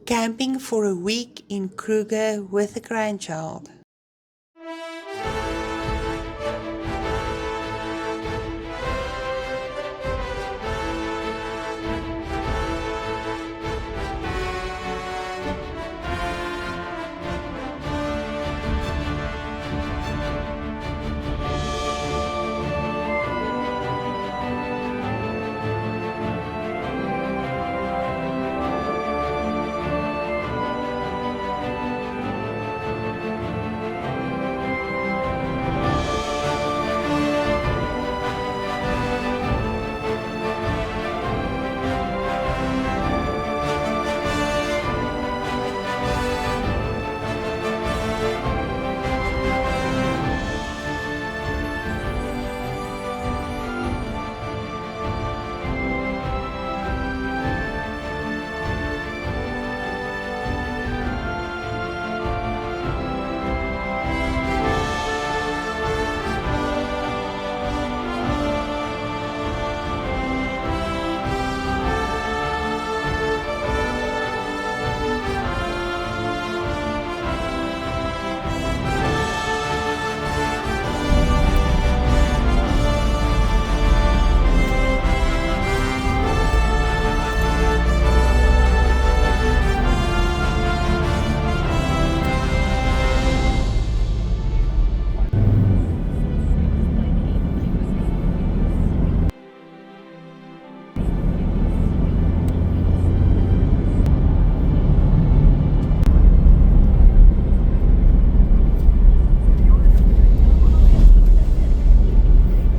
Camping for a week in Krueger with a grandchild.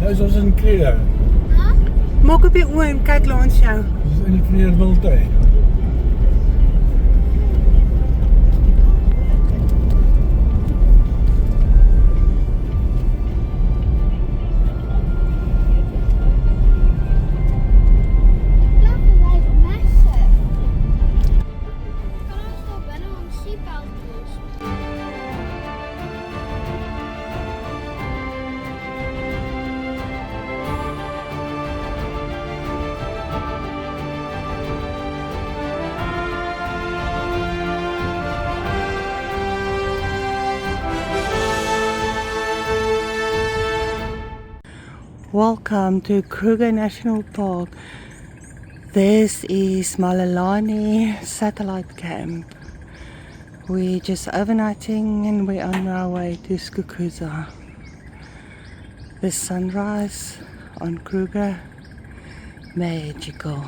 Dis ons in Krueger. Maak op die oë en kyk langs jou. Dis in die verkeerde wildtuin. Welcome to Kruger National Park. This is Malelane Satellite Camp. We're just overnighting and we're on our way to Skukuza. The sunrise on Kruger, magical.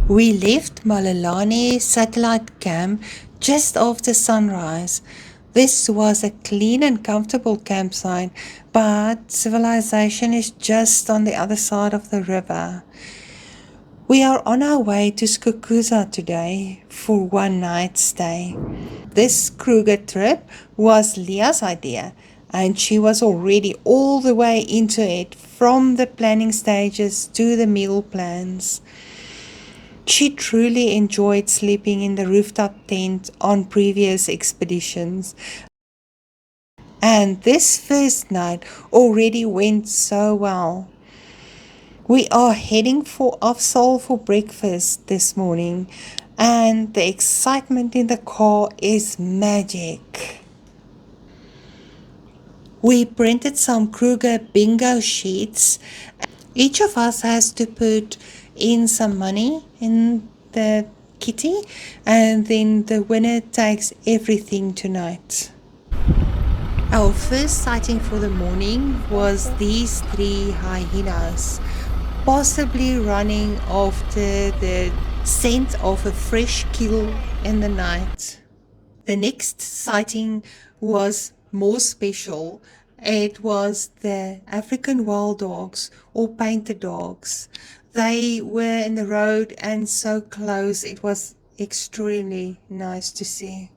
We left Malelane Satellite Camp just after sunrise. This was a clean and comfortable campsite, but civilization is just on the other side of the river. We are on our way to Skukuza today for one night stay. This Kruger trip was Leah's idea, and she was already all the way into it, from the planning stages to the meal plans. She truly enjoyed sleeping in the rooftop tent on previous expeditions. And this first night already went so well. We are heading for Afsaal for breakfast this morning, and the excitement in the car is magic. We printed some Kruger bingo sheets. Each of us has to put in some money in the kitty, and then the winner takes everything tonight. Our first sighting for the morning was these three hyenas, possibly running after the scent of a fresh kill in the night. The next sighting was more special. It was the African wild dogs, or painted dogs. They were in the road and so close. It was extremely nice to see.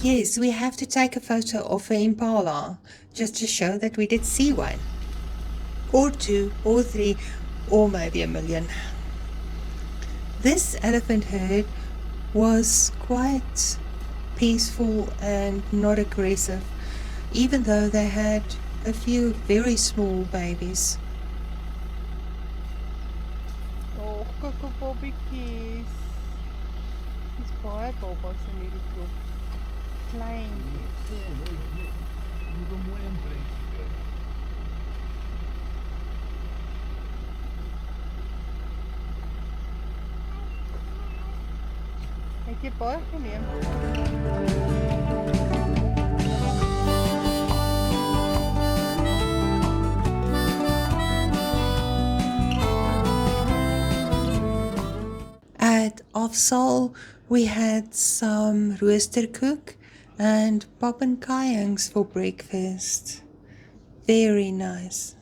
Yes, we have to take a photo of an impala just to show that we did see one. Or two, or three, or maybe a million. This elephant herd was quite peaceful and not aggressive, even though they had a few very small babies. Oh, kokkebobbietjies. Dis baie bobbas in hierdie groep. Kleintjies. Moet hom mooi inbring. Het jy baie geneem? At Afsaal, we had some roosterkoek and poppenkijings for breakfast. Very nice.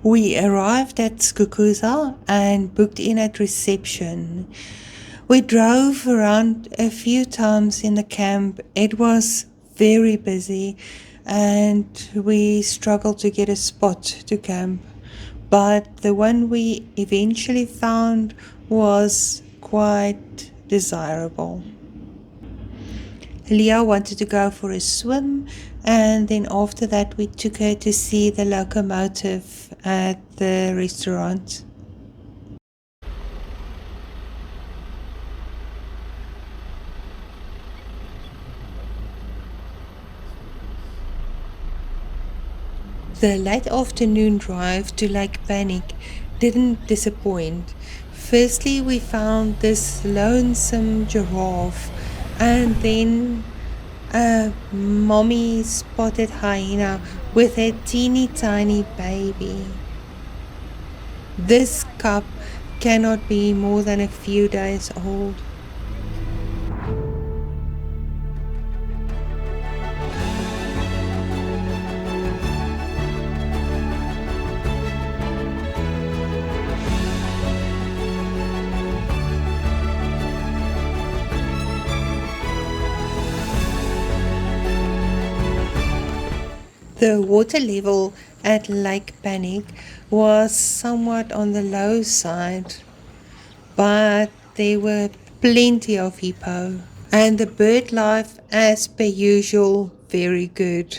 We arrived at Skukuza and booked in at reception. We drove around a few times in the camp. It was very busy and we struggled to get a spot to camp. But the one we eventually found was quite desirable. Leah wanted to go for a swim, and then after that we took her to see the locomotive at the restaurant. The late afternoon drive to Lake Panic didn't disappoint. Firstly, we found this lonesome giraffe, and then a mommy spotted hyena with a teeny tiny baby. This cub cannot be more than a few days old. The water level at Lake Panic was somewhat on the low side, but there were plenty of hippo. And the bird life, as per usual, very good.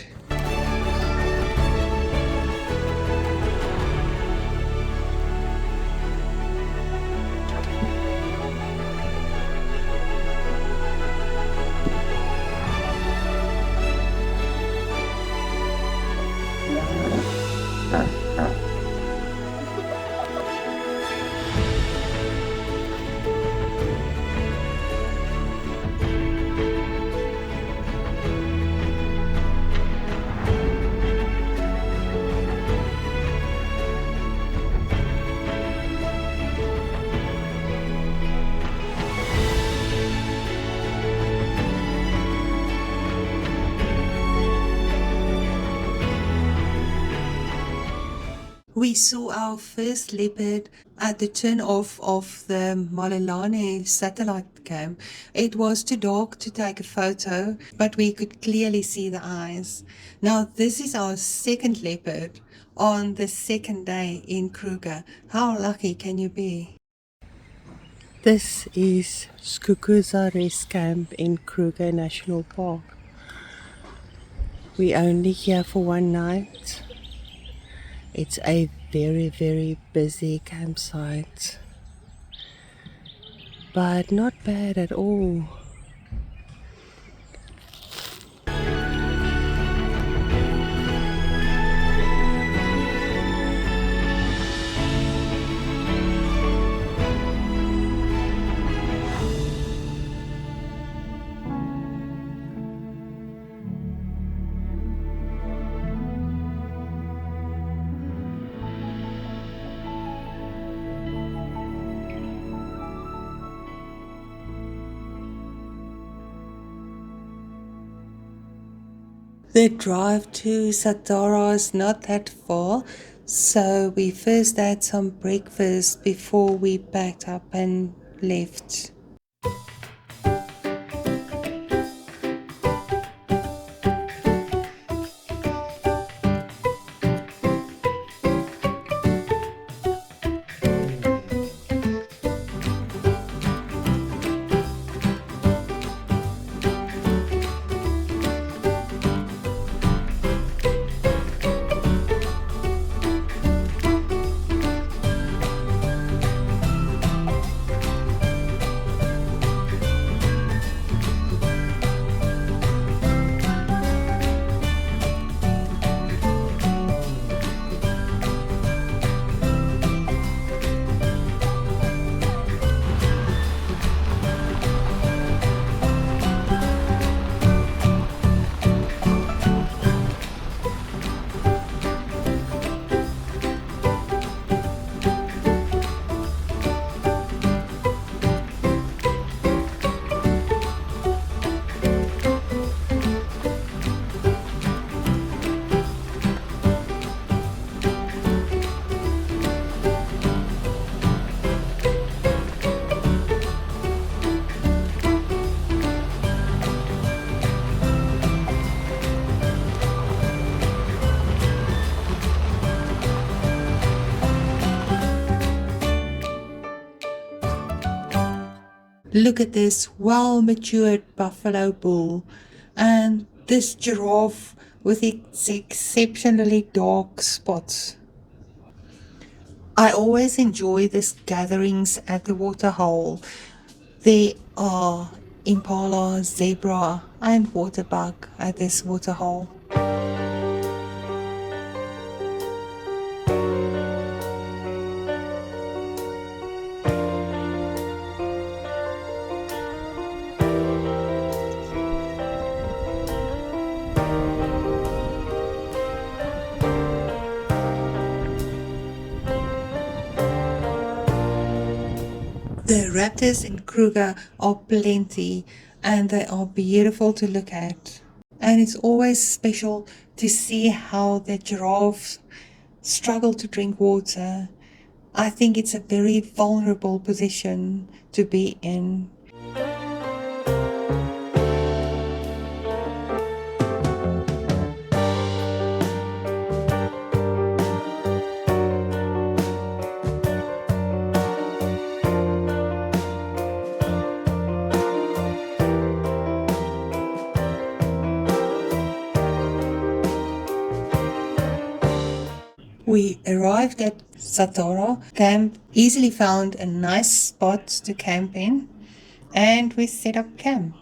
We saw our first leopard at the turn-off of the Malelane Satellite Camp. It was too dark to take a photo, but we could clearly see the eyes. Now, this is our second leopard on the second day in Kruger. How lucky can you be? This is Skukuza Rest Camp in Kruger National Park. We're only here for one night. It's a very, very busy campsite, but not bad at all. The drive to Satara is not that far, so we first had some breakfast before we packed up and left. Look at this well-matured buffalo bull and this giraffe with its exceptionally dark spots. I always enjoy these gatherings at the waterhole. There are impala, zebra and waterbug at this waterhole. The raptors in Kruger are plenty and they are beautiful to look at. And it's always special to see how the giraffes struggle to drink water. I think it's a very vulnerable position to be in. We arrived at Satara Camp, easily found a nice spot to camp in, and we set up camp.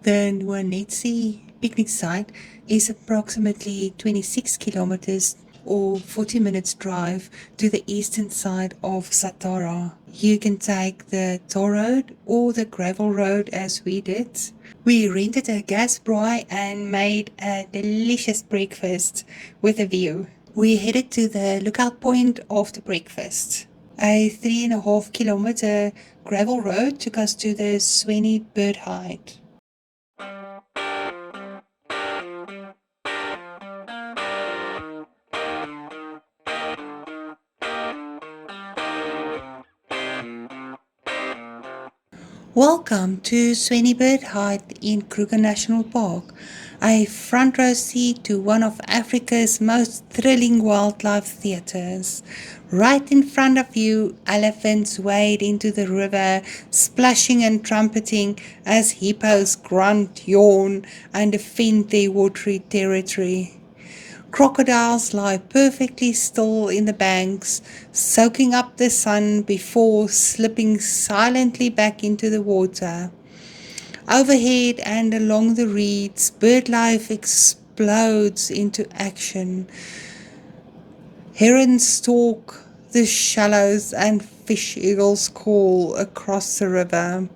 The Nwanetsi picnic site is approximately 26 kilometers or 40 minutes drive to the eastern side of Satara. You can take the tar road or the gravel road as we did. We rented a gas braai and made a delicious breakfast with a view. We headed to the lookout point after breakfast. A 3.5 kilometer gravel road took us to the Sweni bird hide. Welcome to Sweni Bird Hide in Kruger National Park, a front row seat to one of Africa's most thrilling wildlife theatres. Right in front of you, elephants wade into the river, splashing and trumpeting as hippos grunt, yawn, and defend their watery territory. Crocodiles lie perfectly still in the banks, soaking up the sun before slipping silently back into the water. Overhead and along the reeds, bird life explodes into action. Herons stalk the shallows and fish eagles call across the river.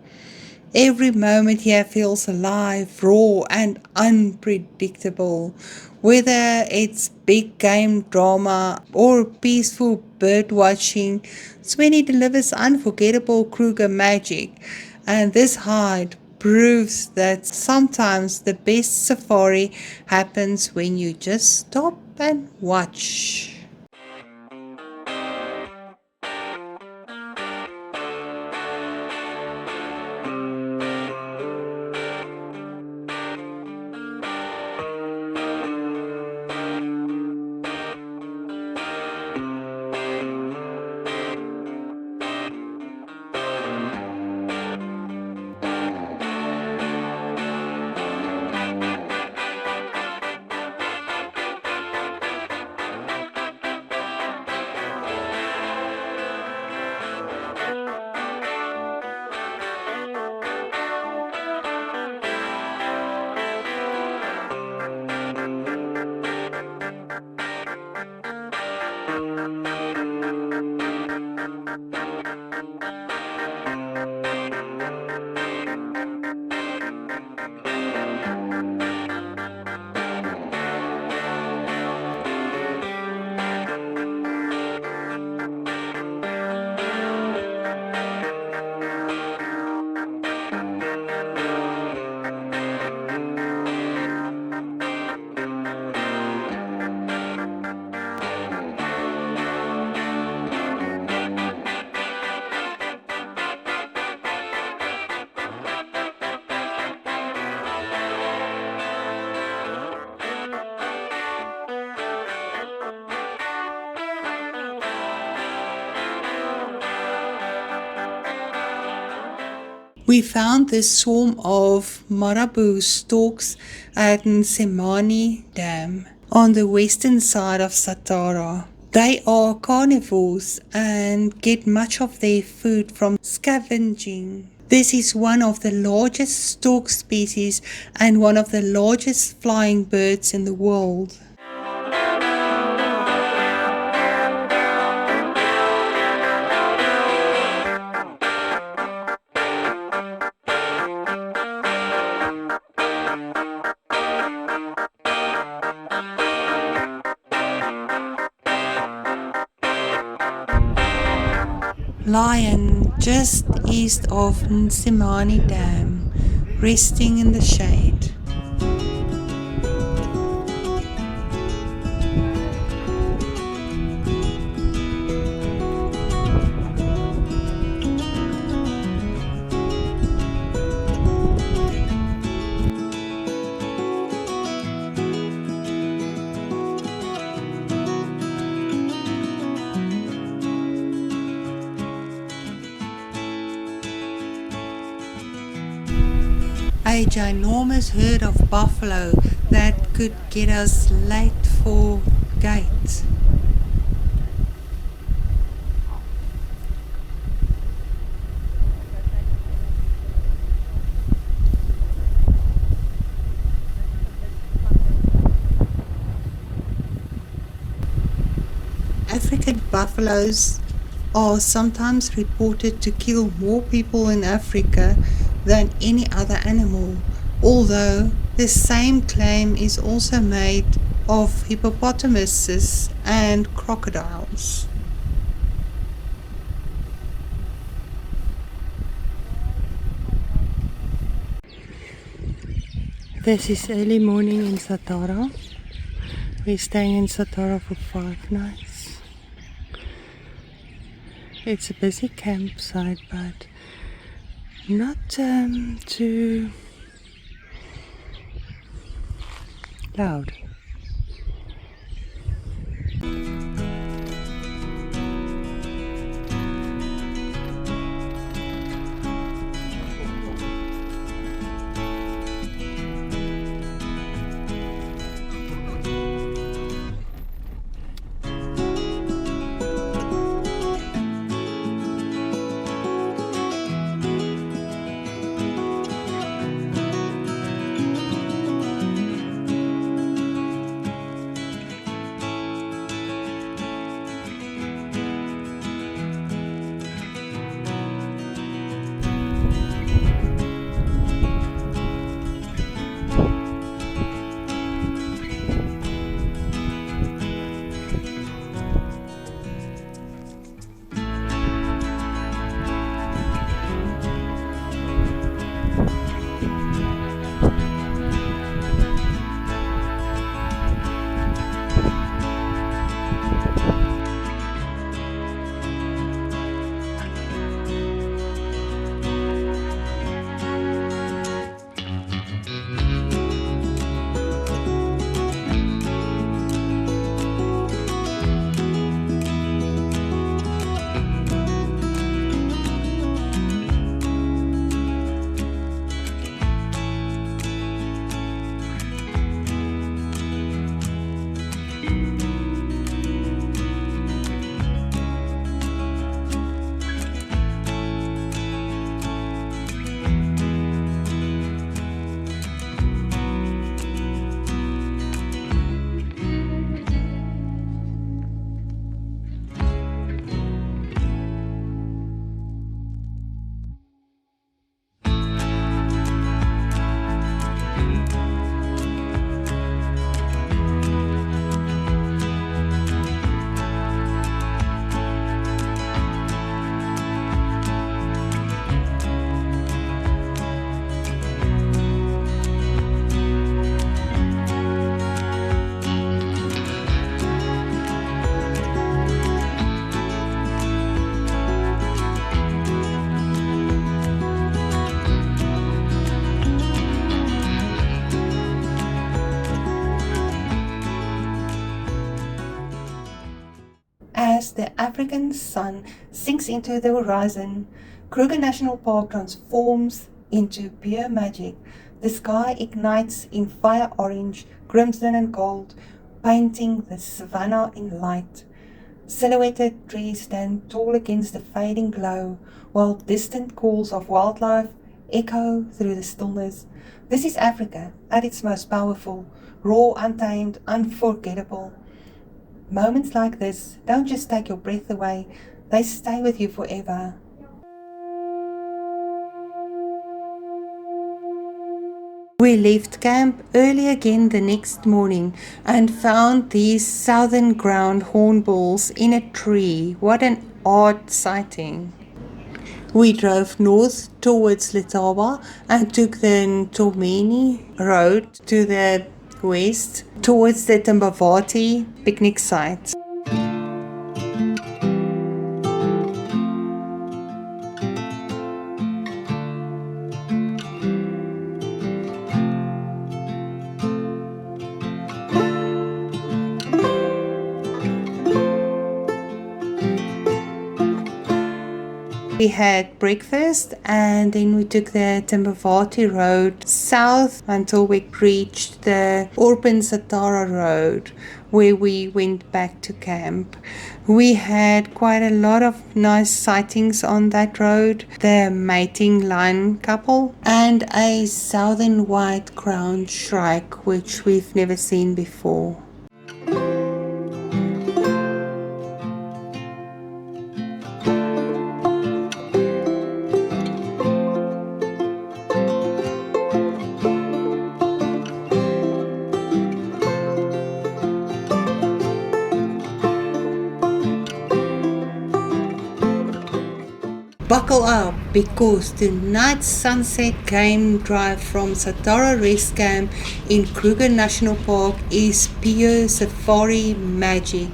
Every moment here feels alive, raw, and unpredictable. Whether it's big game drama or peaceful bird watching, Sweni delivers unforgettable Kruger magic. And this hide proves that sometimes the best safari happens when you just stop and watch. We found this swarm of marabou storks at Nsemani Dam on the western side of Satara. They are carnivores and get much of their food from scavenging. This is one of the largest stork species and one of the largest flying birds in the world. Lion just east of Nsemani Dam, resting in the shade. A ginormous herd of buffalo that could get us late for gate. African buffaloes are sometimes reported to kill more people in Africa than any other animal, although the same claim is also made of hippopotamuses and crocodiles. This is early morning in Satara. We're staying in Satara for 5 nights. It's a busy campsite, but not too loud. As the African sun sinks into the horizon, Kruger National Park transforms into pure magic. The sky ignites in fire orange, crimson and gold, painting the savannah in light. Silhouetted trees stand tall against the fading glow, while distant calls of wildlife echo through the stillness. This is Africa at its most powerful, raw, untamed, unforgettable. Moments like this don't just take your breath away, they stay with you forever. We left camp early again the next morning and found these southern ground hornbills in a tree. What an odd sighting. We drove north towards Letaba and took the Ntomeni road to the west towards the Timbavati picnic site. We had breakfast and then we took the Timbavati road south until we reached the urban Satara road where we went back to camp. We had quite a lot of nice sightings on that road. The mating lion couple and a southern white-crowned shrike which we've never seen before. Buckle up because tonight's sunset game drive from Satara Rest Camp in Kruger National Park is pure safari magic.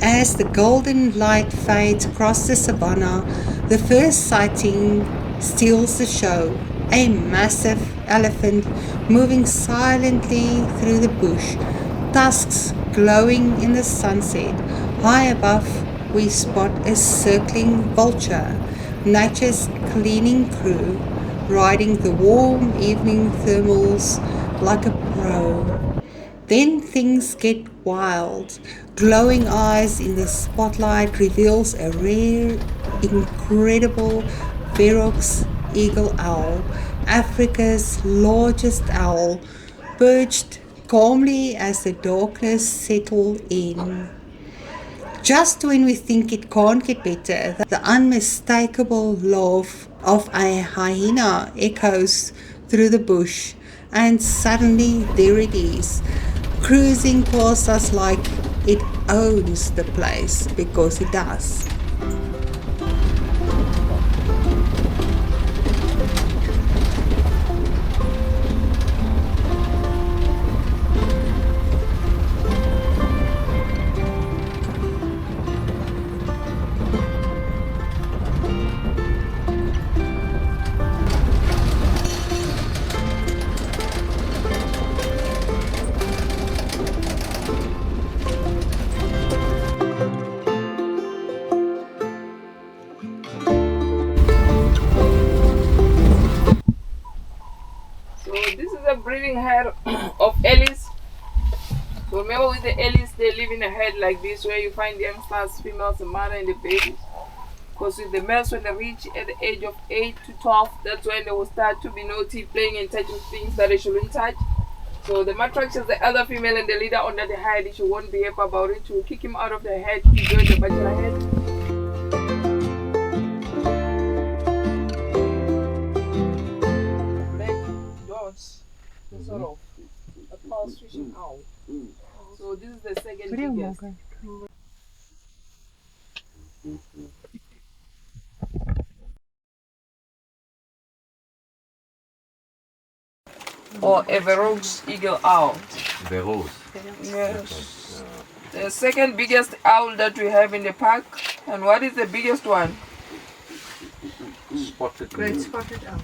As the golden light fades across the savannah, the first sighting steals the show. A massive elephant moving silently through the bush, tusks glowing in the sunset. High above, we spot a circling vulture, nature's cleaning crew, riding the warm evening thermals like a pro. Then things get wild. Glowing eyes in the spotlight reveals a rare, incredible Ferox eagle owl, Africa's largest owl, perched calmly as the darkness settled in. Just when we think it can't get better, the unmistakable laugh of a hyena echoes through the bush, and suddenly there it is, cruising past us like it owns the place, because it does. This is a breeding head of Ellis. So remember with the Ellis, they live in a head like this where you find the youngsters, females, the mother and the babies. Because with the males, when they reach at the age of 8 to 12, that's when they will start to be naughty, playing and touching things that they shouldn't touch. So the matriarch is the other female and the leader under the head. She won't be happy about it. She will kick him out of the head to join the bachelor head. The sort of a pulse fishing owl. So this is the second biggest. Or a Ferox eagle owl. Verrose. Yes. The second biggest owl that we have in the park. And what is the biggest one? Spotted. Great spotted owl.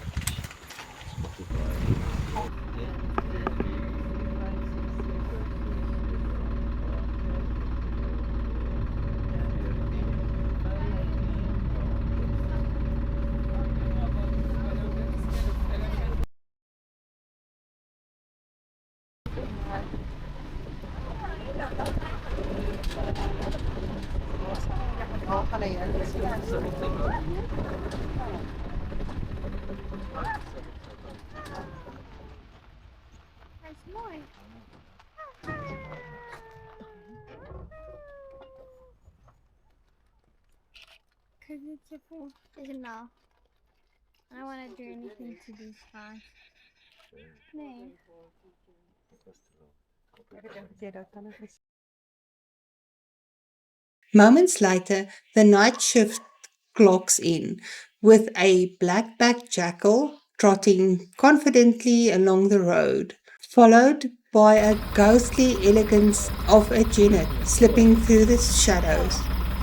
There's more. Because it's a full. No. I don't want to do anything to these guys. No. Moments later, the night shift clocks in, with a black-backed jackal trotting confidently along the road, followed by a ghostly elegance of a genet slipping through the shadows.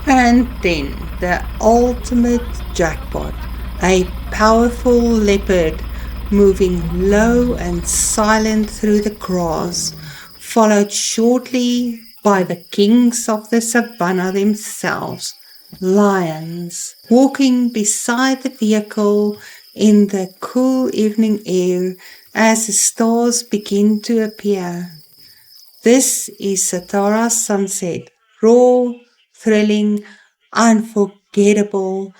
And then the ultimate jackpot, a powerful leopard moving low and silent through the grass, followed shortly by the kings of the savannah themselves, lions, walking beside the vehicle in the cool evening air as the stars begin to appear. This is Satara Sunset, raw, thrilling, unforgettable.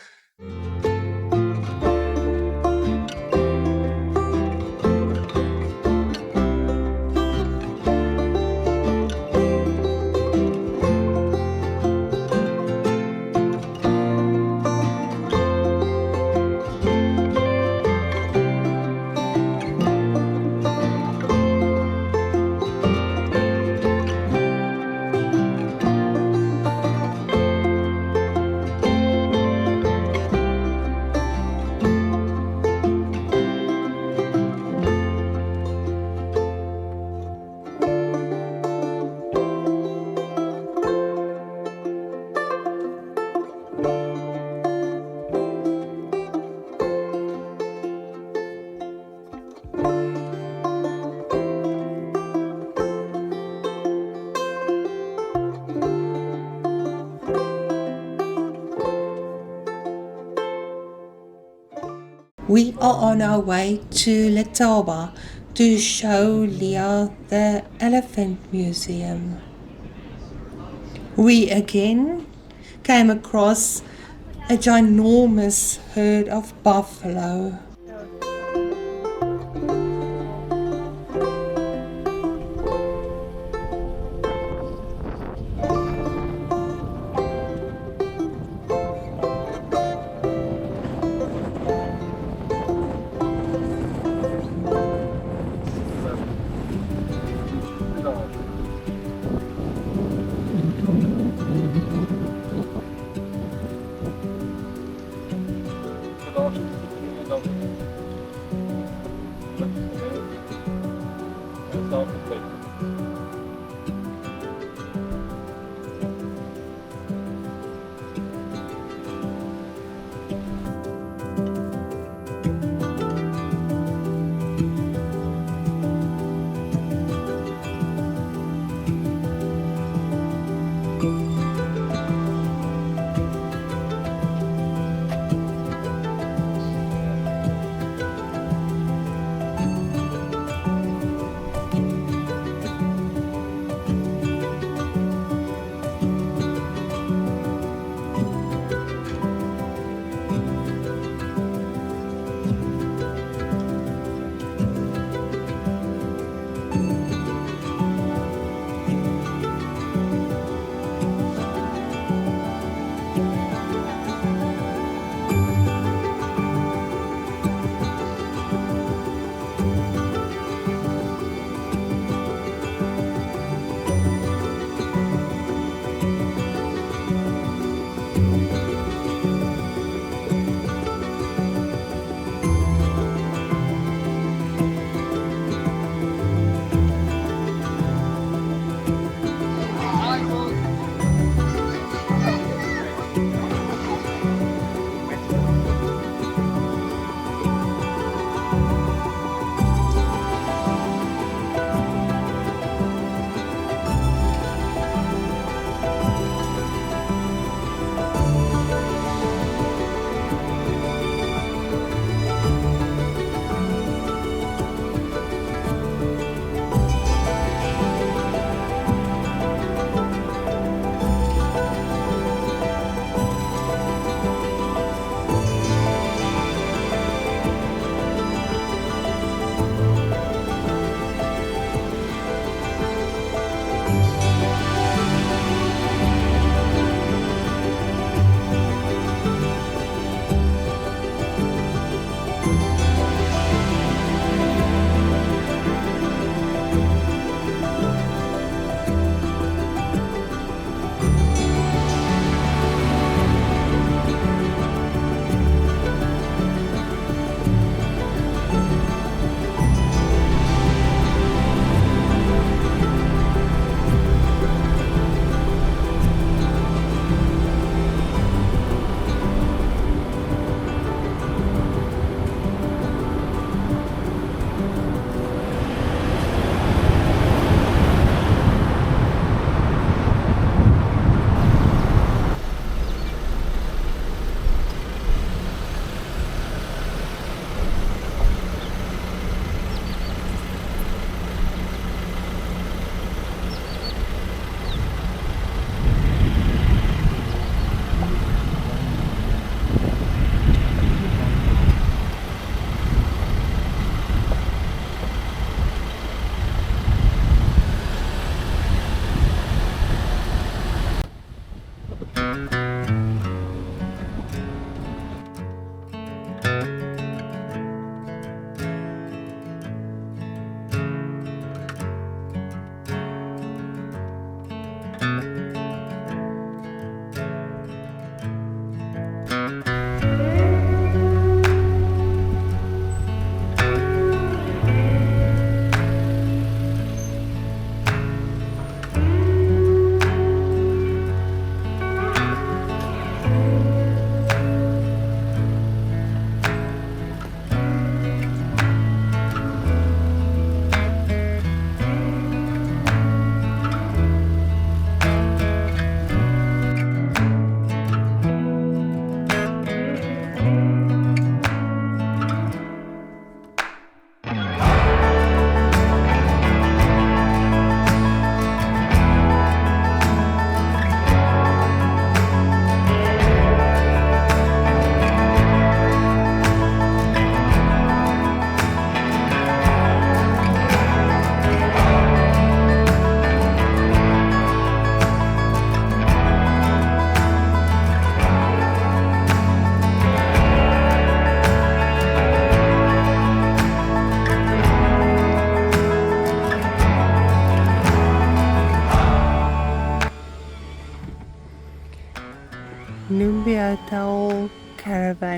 We are on our way to Letaba to show Leah the elephant museum. We again came across a ginormous herd of buffalo.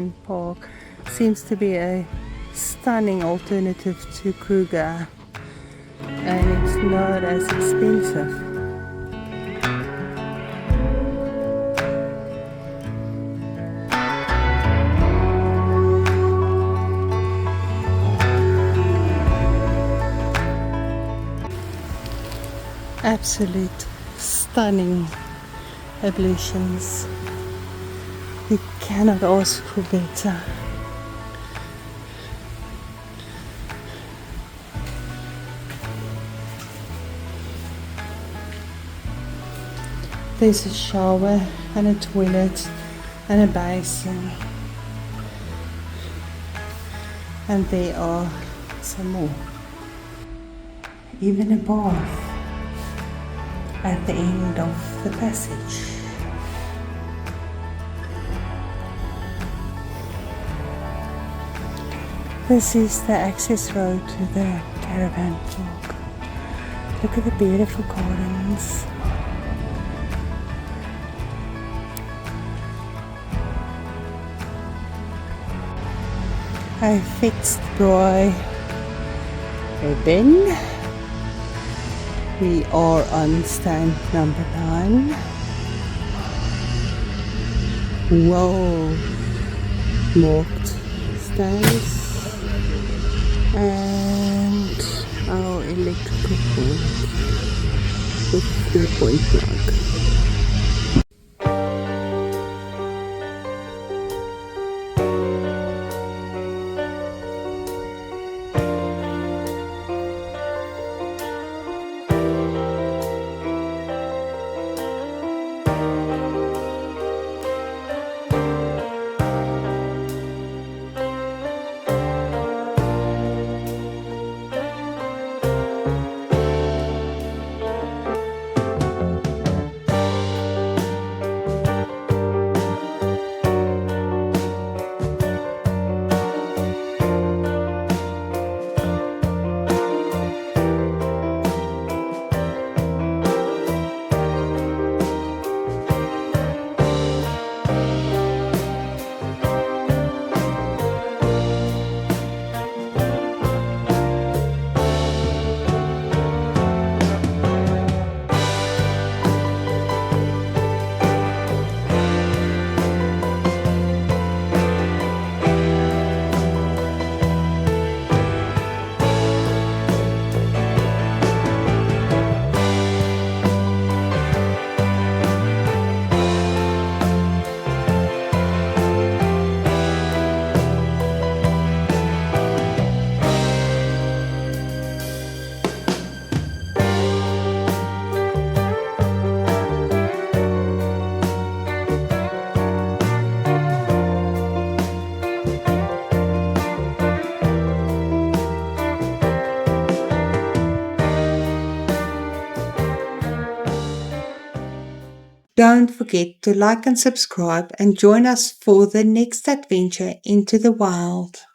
Malelane Park. Seems to be a stunning alternative to Kruger, and it's not as expensive. Absolute stunning ablutions. You cannot ask for better. There's a shower and a toilet and a basin, and there are some more. Even a bath at the end of the passage. This is the access road to the caravan park. Look at the beautiful gardens. I fixed Bry ribbon. We are on stand number 9. Whoa, marked stands and our electrical cord with 3-point plug. Don't forget to like and subscribe and join us for the next adventure into the wild.